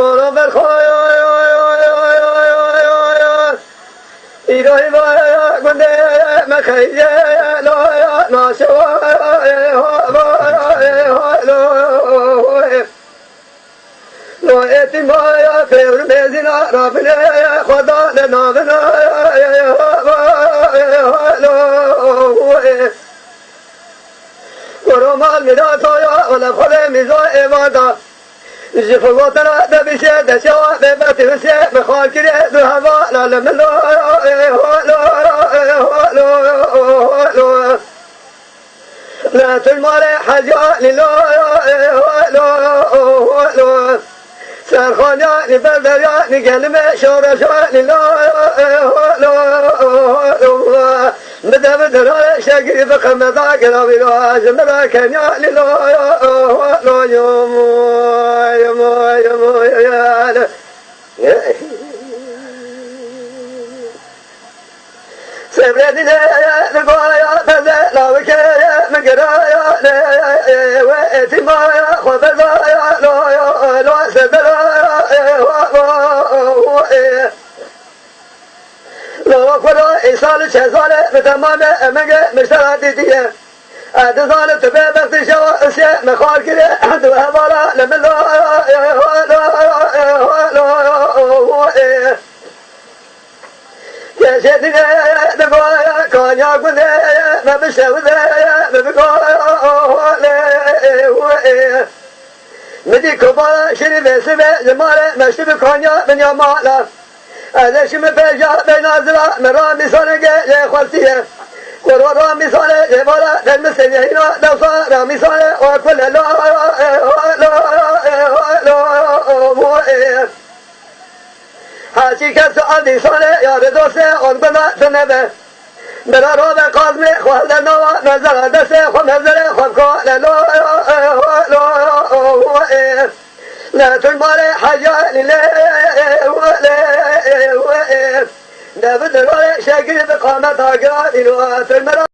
دورو بالخوي إيراني ما كنت مخيل لا ناشوا لو اتما فير مزنا ربنا خدا لنا ورمال مداتا ولا خدا مزا إبادا جفواتنا دبيشة دشوا ببتوسة مخاكرة ذهبا لا لا تلمر حاجة لله سرخانيا نبردريا نقلمة شورشا لله بدأ بدرا شاقي بقمة قرابي لا زمرا كنيا لله يوم سبردنا نقايا فزا لاوكايا مقرايا واتمايا خبزايا لا سبرايا لا قرا إيصال شزال بتمام أمجا مشتراتية أدزال تبى بس شوا أشياء مخال كده دوا ولا لملا يا شدنا دبا كان يقول ما بشوف ما بقول مدي كبار شرب سبع جمال مشتبه كانيا من يمالا هذا شو مفجع بينازلا مرامي صنعة لخوتيه قرار رامي صنعة جبارة المسلم هنا دوسا رامي صنعة وكل لا هاشي كسر صنعة يا ردوسه أربعة سنة برا روبة قاسمة خوالد نوا نزل دسه خم نزل خم كلا لا تنبال حاجة لله لا بدل ولا شاكر بقامة هاجر إلى